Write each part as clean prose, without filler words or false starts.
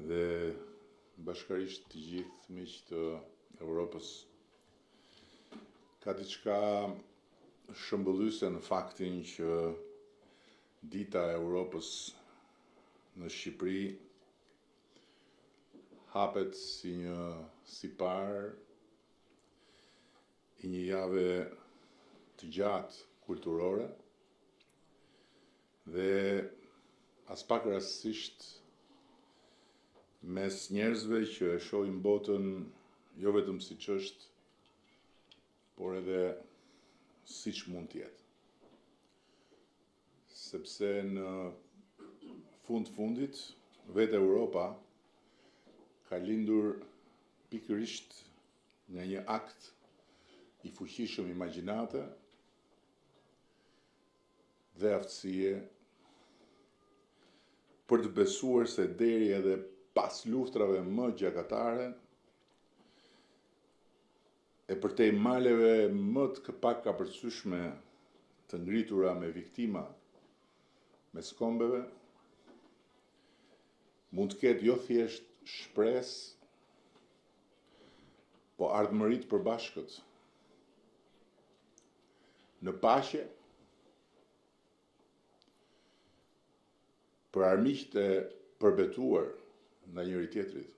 dhe bashkarisht të gjithë miq të Europës. Ka diçka shëmbëllyese në faktin që Dita e Europës në Shqipëri hapet si një sipar i një jave të gjatë kulturore dhe as pak rastësisht mes njerëzve që e shohin botën jo vetëm siç është, por edhe siç mund të jetë. Sepse në fundit, vetë Europa ka lindur pikërisht nga një akt i fuqishëm imagjinate dhe aftësie për të besuar se deri edhe pas luftrave më gjakatare e përtej maleve më të pak kapërcyeshme të ngritura me viktima mes kombeve, mund të ketë jo thjesht shpresë, po ardhmëri të përbashkët në paqe për armiqtë e përbetuar ndaj njëri tjetrit.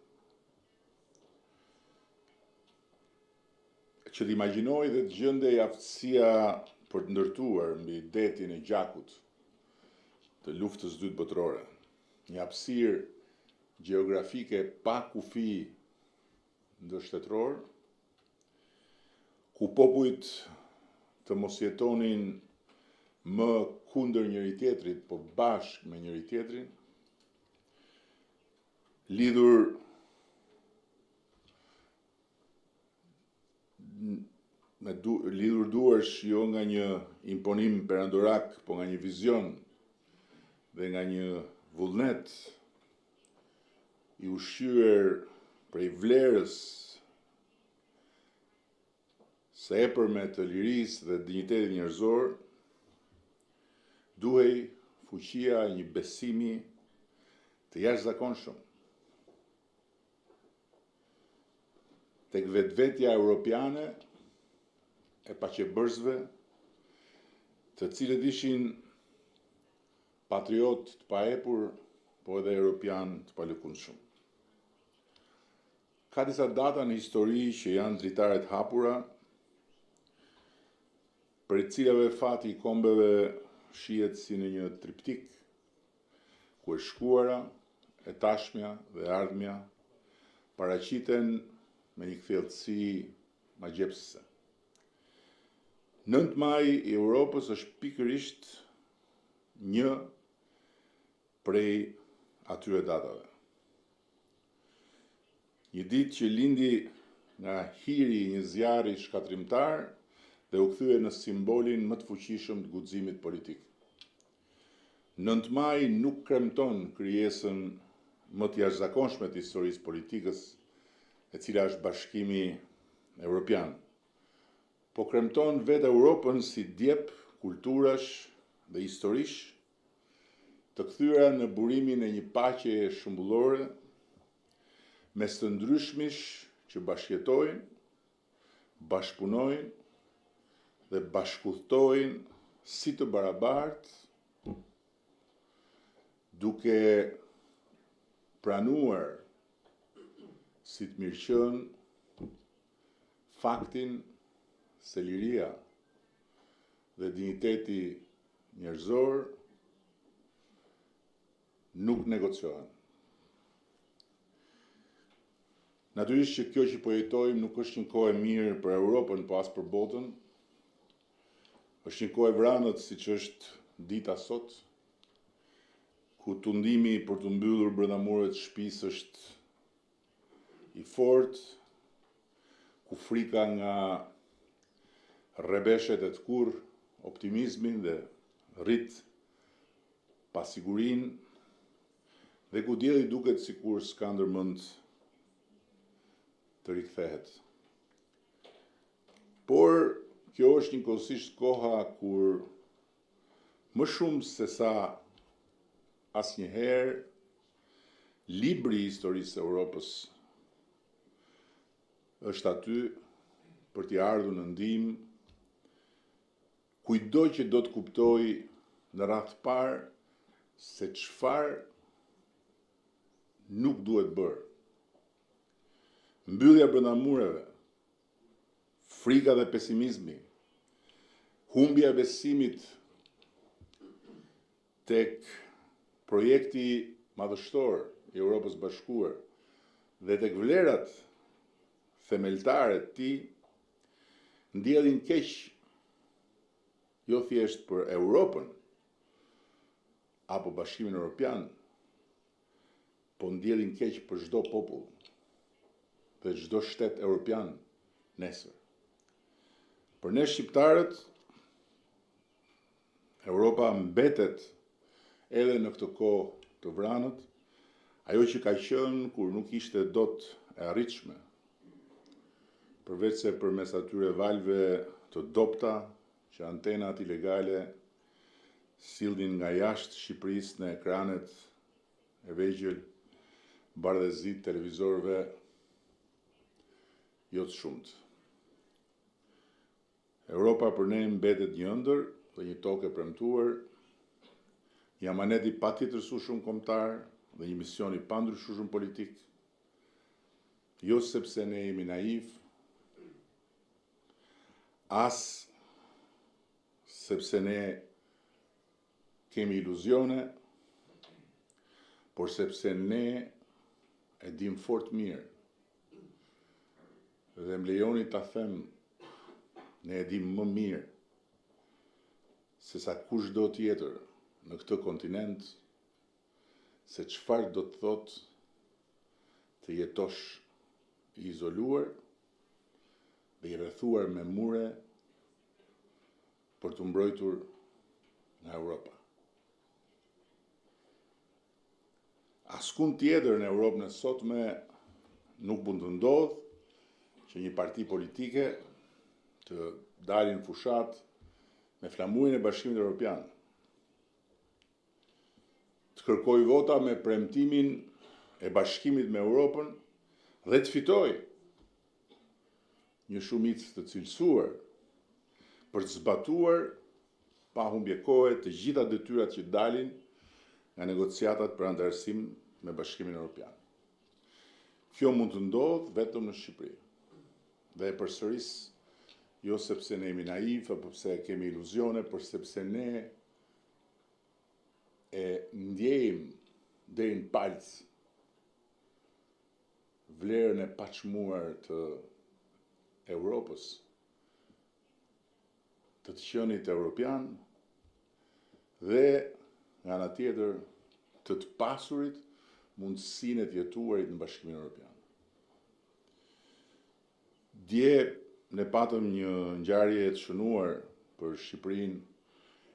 Që të imagjinoj dhe të gjendej aftësia për të ndërtuar mbi detin e gjakut të luftës së dytë botërore, një hapësirë gjeografike pa kufi ndërshtetëror, ku popujt të mos jetonin më kundër njëri tjetrit, por bashkë me njëri tjetrin, lidhur duarsh jo nga një imponim perandorak, po nga një vizion dhe nga një vullnet i ushqyer prej vlerës së epërme të lirisë dhe dinjitetit njerëzor, duhej fuqia e një besimi të jashtëzakonshëm tek vetvetja europiane e paqebërzve, të cilët ishin patriot të paepur, po edhe europian të palëkundshëm. Ka disa data në histori që janë dritare të hapura, për cilave fati i kombeve shihet si në një triptik, ku e shkuara, e tashmja dhe e ardhmja paraqiten me një kthjellësi magjepsëse. 9 maj i Europës është pikërisht një prej atyre datave. Një ditë që lindi nga hiri i një zjarri shkatrimtar dhe u kthye në simbolin më të fuqishëm të guximit politik. 9 maj nuk kremton krijesën më të jashtëzakonshme të historisë politikës, e cila është Bashkimi Evropian, po kremton vetë Europën si djep kulturash dhe historish të kthyer në burimin e një paqeje shumbullore mes të ndryshmish që bashkëjetojnë, bashkëpunojnë dhe bashkëudhtojnë si të barabartë, duke pranuar si të mirëqen faktin se liria dhe dinjiteti njerëzor nuk negociohen. Natyrisht që kjo që po jetojmë nuk është një kohë e mirë për Europën, po as për botën. Është një kohë e vranët, siç është dita sot, ku tundimi për të mbyllur brenda mureve të shtëpisë është i fortë, ku frika nga rrebeshet e të kurrë optimizmin dhe rrit pasigurinë, dhe ku dielli duket sikur s'ka ndërmend të rikthehet. Por kjo është njëkohësisht koha kur më shumë se sa asnjëherë libri i historisë së Europës është aty për t'i ardhur në ndihmë kujdo që do të kuptoj në radhë të parë se çfarë nuk duhet bërë. Mbyllja brenda mureve, frika dhe pesimizmi, humbja e besimit tek projekti madhështor i Europës së Bashkuar dhe tek vlerat themeltare të tij ndjellin keq jo thjesht për Europën apo Bashkimin Evropian, po ndjellin keq për çdo popull dhe çdo shtet evropian nesër. Për ne shqiptarët, Europa mbetet edhe në këtë kohë të vranët, ajo që ka qenë kur nuk ishte dot e arritshme, përveç se përmes atyre valve të dopta që antenat ilegale sillnin nga jashtë Shqipërisë në ekranet e vegjël, bardhëzit televizorëve jo të shumtë. Europa për ne mbetet një ëndër dhe një tokë e premtuar, një amanet i patjetërsueshëm kombëtar dhe një mision i pandryshueshëm politik, jo sepse ne jemi naiv, as sepse ne kemi iluzione, por sepse ne e dim fort mirë. Dhe më lejoni ta them, ne e dim më mirë se sa kushdo tjetër në këtë kontinent se çfarë do të thotë të jetosh i izoluar dhe i rrethuar me mure për të mbrojtur nga Europa. Askund tjetër në Europën e sotme nuk mund të ndodhë që një parti politike të dalin fushat me flamurin e Bashkimit Evropian, të kërkoj vota me premtimin e bashkimit me Europën dhe të fitoj një shumicë të cilësuar për të zbatuar pa humbje kohe të gjitha detyrat që dalin nga negociatat për antarësim me Bashkimin Evropian. Kjo mund të ndodhë vetëm në Shqipëri. Dhe përsëris, jo sepse ne jemi naiv, apo pse kemi iluzione, por sepse ne e ndjejmë deri në palc vlerën e paçmuar të Europës, të qenit evropian dhe nga ana tjetër të pasurit mundësinë e të jetuarit në Bashkimin Evropian. Dje ne patëm një ngjarje të shënuar për Shqipërinë,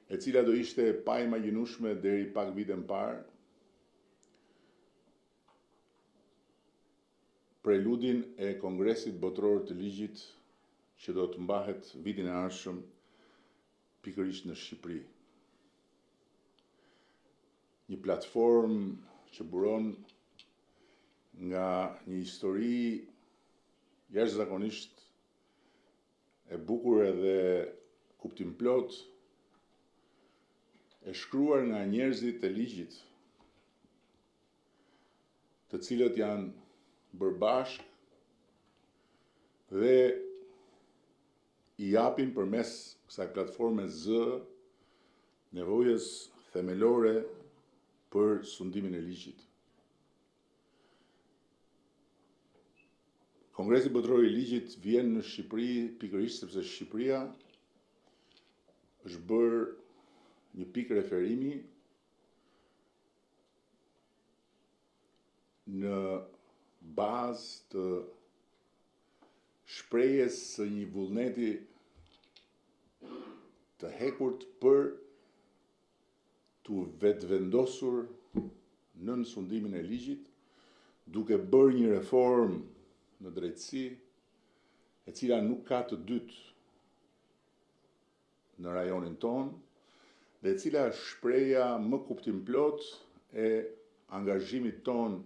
e cila do ishte pa imagjinueshme deri pak vite më parë, preludin e Kongresit Botëror të Ligjit që do të mbahet vitin e ardhshëm pikërisht në Shqipëri. Një platformë që buron nga një histori jashtëzakonisht e bukur edhe kuptimplot, e shkruar nga njerëzit e ligjit, të cilët janë bërë bashkë dhe i japin përmes kësaj platforme zë nevojës themelore për sundimin e ligjit. Kongresi Botëror i Ligjit vjen në Shqipëri pikërisht sepse Shqipëria është bërë një pikë referimi në bazë të shprehjes së një vullneti të hekurt për të vetvendosur nën sundimin e ligjit, duke bërë një reformë në drejtësi, e cila nuk ka të dytë në rajonin ton, dhe e cila është shpreja më kuptimplot e angazhimit ton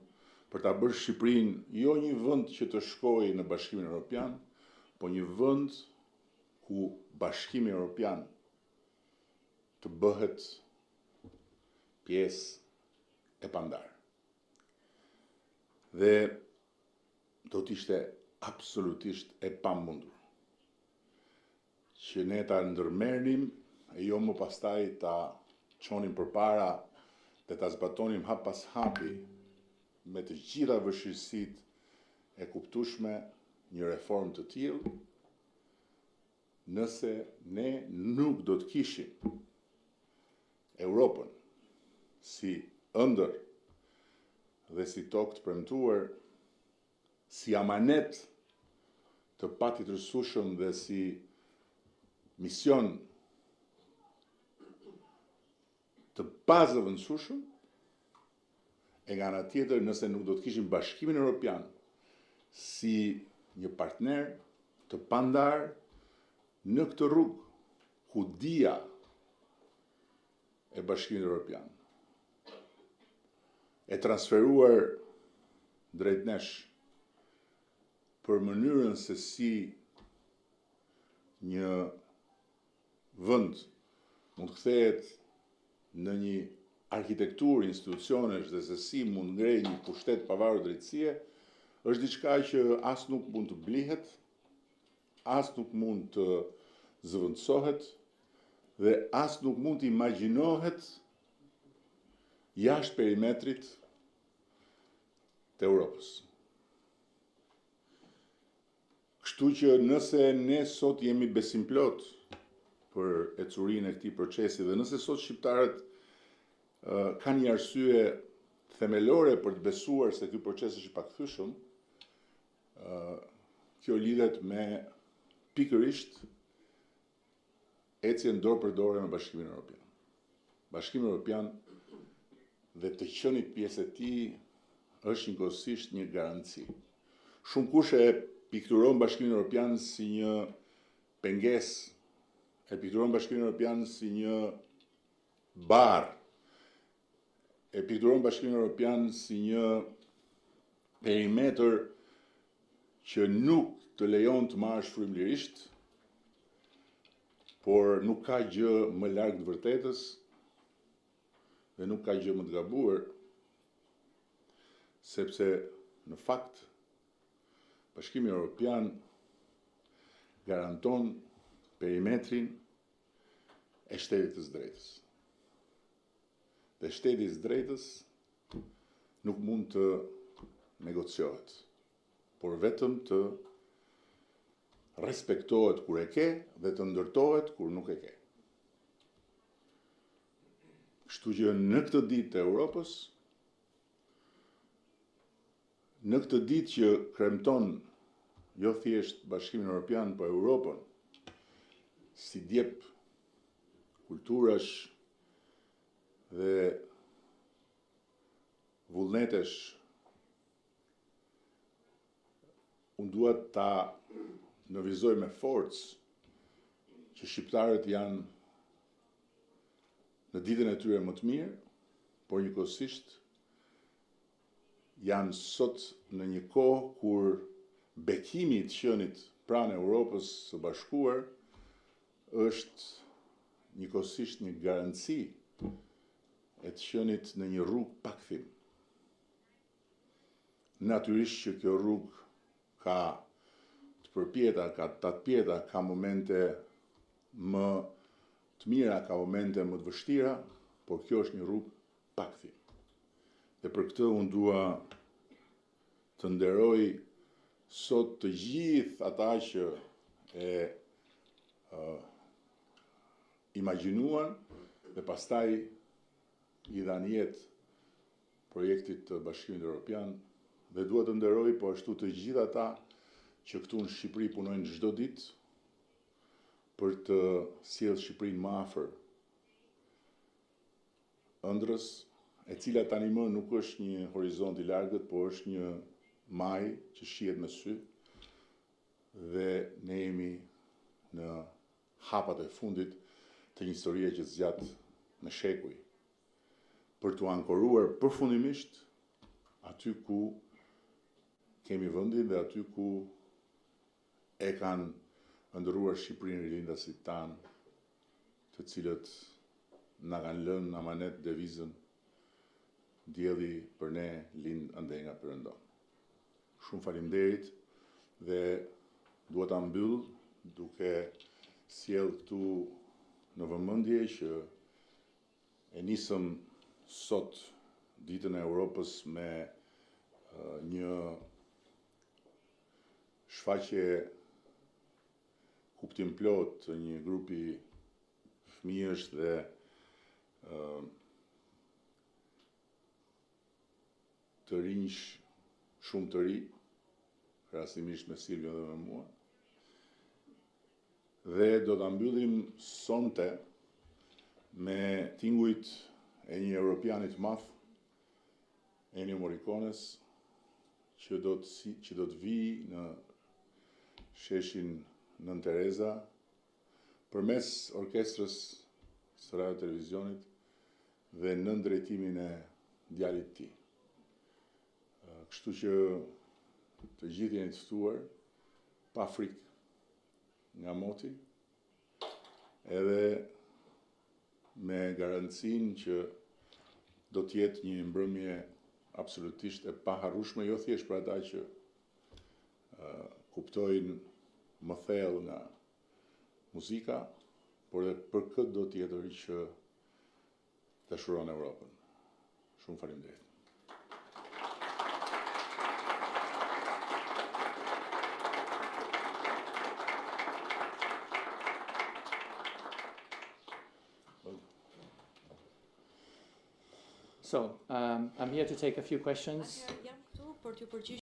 për ta bërë Shqipërinë jo një vend që të shkojë në Bashkimin Evropian, po një vend ku Bashkimi Evropian të bëhet pjesë e pandar. Dhe do t'ishte absolutisht e pamundur që ne ta ndërmerrim e jo më pastaj ta çonim përpara dhe ta zbatonim hap pas hapi me të gjitha vështirësitë e kuptueshme një reformë të tillë, nëse ne nuk do të kishim Europën si ëndër dhe si tokë të premtuar, si amanet të patjetërsueshëm dhe si mision të pazëvendësueshëm, e nga ana tjetër nëse nuk do të kishim Bashkimin Evropian si një partner të pandar në këtë rrugë ku dia e Bashkimit Evropian e transferuar drejt nesh për mënyrën se si një vend mund të kthehet në një arkitekturë institucionesh dhe se si mund ngrej një pushtet pavarur drejtësie, është diçka që as nuk mund të blihet, as nuk mund të zëvendësohet dhe as nuk mund të imagjinohet jashtë perimetrit të Europës. Kështu që nëse ne sot jemi besimplot për ecurinë e këtij procesi dhe nëse sot shqiptarët kanë një arsye themelore për të besuar se ky proces është i pakthyeshëm, kjo lidhet me pikërisht ecjen dorë për dorë me Bashkimin Evropian. Bashkimi Evropian dhe të qenit pjesë e tij është njëkohësisht një garanci. Shumë kush e pikturon Bashkimin Evropian si një pengesë, e pikturon Bashkimin Evropian si një barë, e pikturon Bashkimin Evropian si një perimetër që nuk të lejon të marrësh frymëlirisht, por nuk ka gjë më larg të vërtetës dhe nuk ka gjë më të gabuar, sepse në fakt Bashkimi Evropian garanton perimetrin e shtetit të drejtës. Dhe shteti i drejtës nuk mund të negociohet, por vetëm të respektohet kur e ke dhe të ndërtohet kur nuk e ke. Kështu që në këtë ditë të Europës, në këtë ditë që kremton jo thjesht Bashkimin Evropian, por Europën, si djep kulturash dhe vullnetesh, unë dua ta nënvizoj me forcë që shqiptarët janë në ditën e tyre më të mirë, por njëkohësisht janë sot në një kohë kur bekimi i të qenit pranë Europës së Bashkuar është njëkohësisht një garanci e të qenit në një rrugë pa kthim. Natyrisht që kjo rrugë ka të përpjeta, ka të tatpjeta, ka momente më të mira, ka momente më të vështira, por kjo është një rrugë pa kthim. Dhe për këtë unë dua të nderoj sot të gjithë ata që e imagjinuan dhe pastaj i dhanë jetë projektit të Bashkimit Evropian dhe dua të nderoj po ashtu të gjithë ata që këtu në Shqipëri punojnë çdo ditë për të sjellë Shqipërinë më afër ëndrës, e cila tani më nuk është një horizont i largët, por është një maj që shihet me sy dhe ne jemi në hapat e fundit të një historie që zgjat me shekuj, për t'u ankoruar përfundimisht aty ku kemi vendin dhe aty ku e kanë ndërruar Shqipërinë rilindasit tanë, të cilët na kanë lënë amanet devizën dielli për ne lind ande nga Perëndon. Shumë faleminderit dhe dua ta mbyll duke sjell këtu në vëmendje që e nisëm sot ditën e Europës me një shfaqje kuptim plot të një grupi fëmijësh dhe të rinjsh shumë të ri, rastësisht me Silvio dhe me mua. Dhe do ta mbyllim sonte me tingujt e një europianit madh, Ennio Morricones, që do të vijë në sheshin Nën Tereza përmes orkestrës së radio televizionit dhe nën drejtimin e djalit të tij. Kështu që të gjithë jeni të ftuar pa frikë nga moti, edhe me garancinë që do të jetë një mbrëmje absolutisht e paharrueshme, jo thjesht për ata që kuptojnë më thellë nga muzika, por edhe për këtë do tjetër që dashuron Europën. Shumë faleminderit. So, I'm here to take a few questions. Jam këtu për t'ju përgjigjur